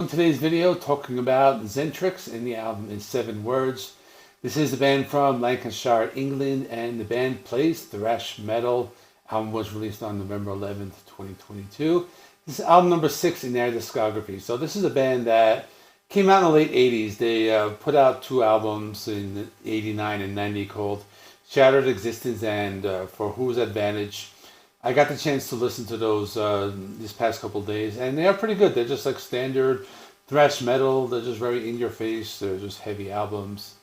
in today's video talking about Xentrix, and the album is 7 Words. This is a band from Lancashire, England, and the band plays thrash metal. Album was released on November 11th, 2022. This is album number 6 in their discography. So this is a band that came out in the late 80s. They put out 2 albums in 89 and 90 called Shattered Existence and For Whose Advantage. I got the chance to listen to those this past couple days, and they are pretty good. They're just like standard thrash metal. They're just very in your face. They're just heavy albums.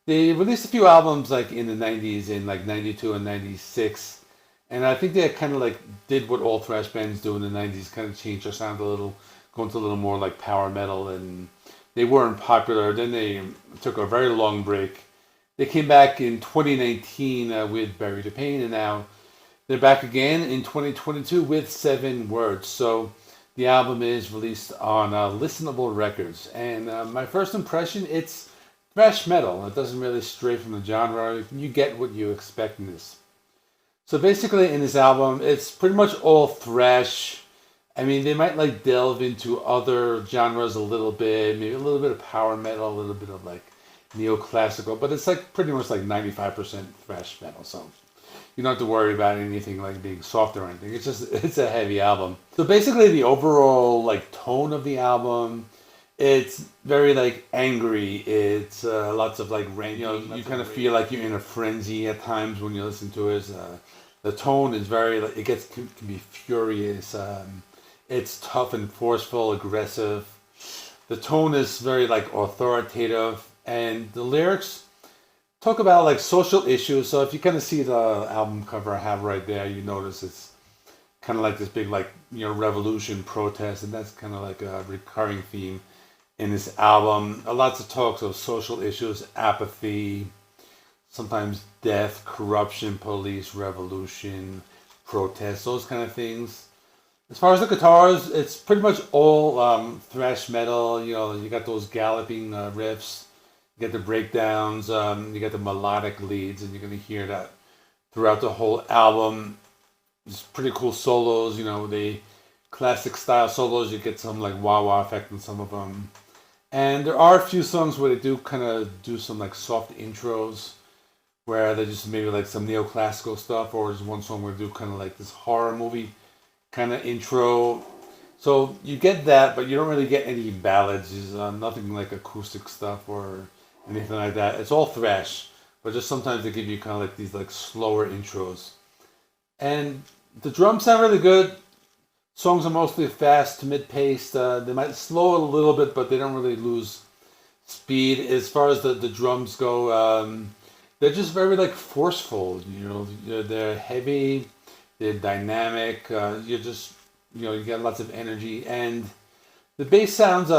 They released a few albums like in the 90s, in like 92 and 96, and I think they kind of like did what all thrash bands do in the 90s, kind of changed their sound a little, going to a little more like power metal, and they weren't popular. Then they took a very long break. They came back in 2019 with Bury the Pain, and now they're back again in 2022 with 7 Words. So the album is released on Listenable Records. And my first impression, it's thrash metal. It doesn't really stray from the genre. You get what you expect in this. So basically in this album, it's pretty much all thrash. I mean, they might like delve into other genres a little bit, maybe a little bit of power metal, a little bit of like neoclassical, but it's like pretty much like 95% thrash metal. So you don't have to worry about anything like being soft or anything. It's a heavy album. So basically the overall like tone of the album, it's very like angry. It's lots of like rain. You know, you kind of feel like you're in a frenzy at times when you listen to it. The tone is very, like, can be furious. It's tough and forceful, aggressive. The tone is very like authoritative, and the lyrics talk about like social issues. So if you kind of see the album cover I have right there, you notice it's kind of like this big like, you know, revolution protest, and that's kind of like a recurring theme in this album. Lots of talks of social issues, apathy, sometimes death, corruption, police, revolution, protests, those kind of things. As far as the guitars, it's pretty much all thrash metal. You know, you got those galloping riffs. You get the breakdowns, you get the melodic leads, and you're going to hear that throughout the whole album. It's pretty cool solos, you know, the classic style solos. You get some like wah-wah effect in some of them. And there are a few songs where they do kind of do some like soft intros, where they just maybe like some neoclassical stuff, or there's one song where they do kind of like this horror movie kind of intro. So you get that, but you don't really get any ballads. There's nothing like acoustic stuff or anything like that. It's all thrash, but just sometimes they give you kind of like these like slower intros. And the drums sound really good. Songs are mostly fast to mid-paced. They might slow it a little bit, but they don't really lose speed. As far as the drums go, they're just very like forceful. You know, they're heavy, they're dynamic. You get lots of energy, and the bass sounds.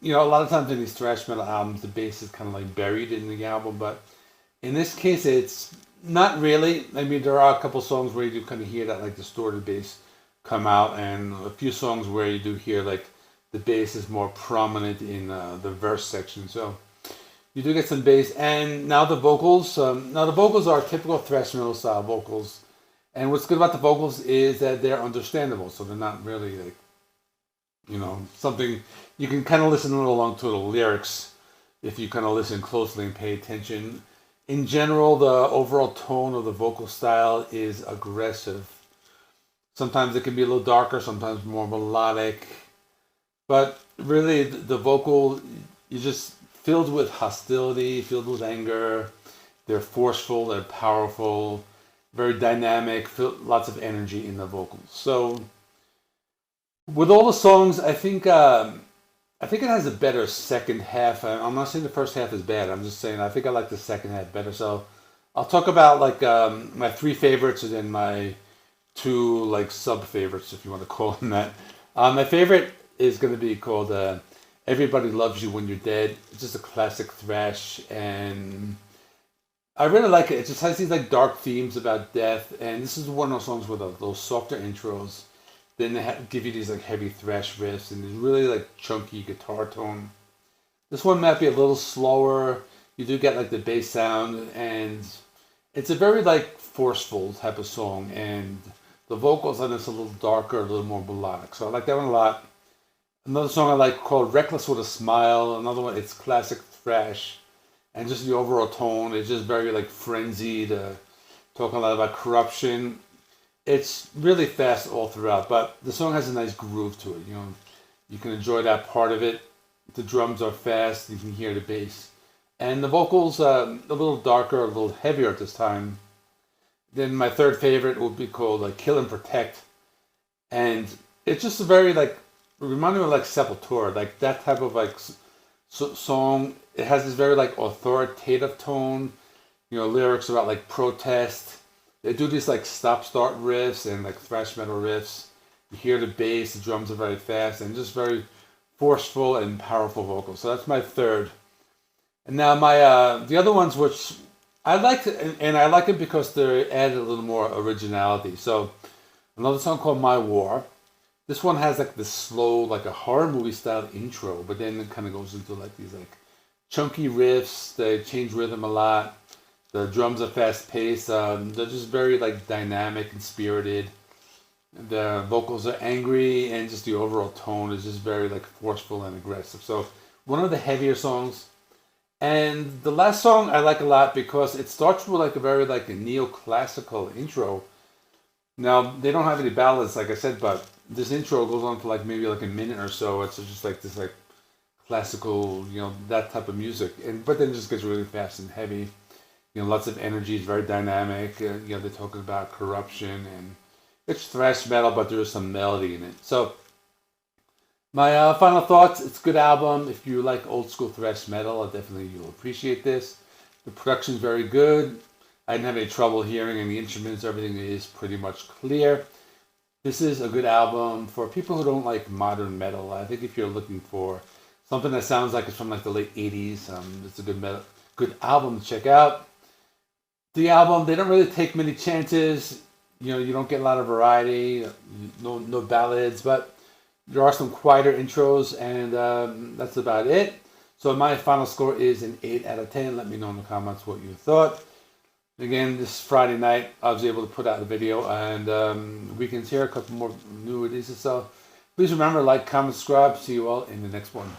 You know, a lot of times in these thrash metal albums, the bass is kind of like buried in the album, but in this case, it's not really. I mean, there are a couple songs where you do kind of hear that like distorted bass come out, and a few songs where you do hear like the bass is more prominent in the verse section. So you do get some bass, and now the vocals. Now the vocals are typical thrash metal style vocals, and what's good about the vocals is that they're understandable. So they're not really like, you know, something you can kind of listen along to the lyrics if you kind of listen closely and pay attention. In general, the overall tone of the vocal style is aggressive. Sometimes it can be a little darker, sometimes more melodic. But really, the vocal, you're just filled with hostility, filled with anger. They're forceful, they're powerful, very dynamic, lots of energy in the vocals. So with all the songs, I think it has a better second half. I'm not saying the first half is bad. I'm just saying I think I like the second half better. So I'll talk about like my 3 favorites and then my 2 like sub favorites, if you want to call them that. My favorite is going to be called "Everybody Loves You When You're Dead." It's just a classic thrash, and I really like it. It just has these like dark themes about death, and this is one of those songs with those softer intros. Then they give you these like heavy thrash riffs and this really like chunky guitar tone. This one might be a little slower. You do get like the bass sound, and it's a very like forceful type of song. And the vocals on this a little darker, a little more melodic. So I like that one a lot. Another song I like called Reckless with a Smile. Another one, it's classic thrash. And just the overall tone is just very like frenzied, talking a lot about corruption. It's really fast all throughout, but the song has a nice groove to it. You can enjoy that part of it. The drums are fast. You can hear the bass, and the vocals a little darker, a little heavier at this time. Then my third favorite would be called Kill and Protect, and it's just a very like reminded me of like Sepultura, like that type of like song. It has this very like authoritative tone. Lyrics about like protest. They do these like stop start riffs and like thrash metal riffs. You hear the bass, the drums are very fast and just very forceful and powerful vocals. So that's my third. And now my the other ones which I like and I like it because they added a little more originality. So another song called My War. This one has like this slow, like a horror movie style intro, but then it kind of goes into like these like chunky riffs. They change rhythm a lot. The drums are fast paced. They're just very like dynamic and spirited. The vocals are angry, and just the overall tone is just very like forceful and aggressive. So one of the heavier songs. And the last song I like a lot because it starts with like a very like a neoclassical intro. Now they don't have any ballads, like I said, but this intro goes on for like maybe like a minute or so. It's just like this like classical, that type of music, and but then it just gets really fast and heavy. Lots of energy. It's very dynamic. They're talking about corruption, and it's thrash metal, but there is some melody in it. So my final thoughts: it's a good album. If you like old school thrash metal, definitely you'll appreciate this. The production's very good. I didn't have any trouble hearing any instruments. Everything is pretty much clear. This is a good album for people who don't like modern metal. I think if you're looking for something that sounds like it's from like the late '80s, it's a good album to check out. The album, they don't really take many chances. You don't get a lot of variety, no ballads, but there are some quieter intros, and that's about it. So my final score is an 8 out of 10. Let me know in the comments what you thought. Again, this Friday night, I was able to put out a video, and weekends here, a couple more new releases. So please remember, like, comment, subscribe. See you all in the next one.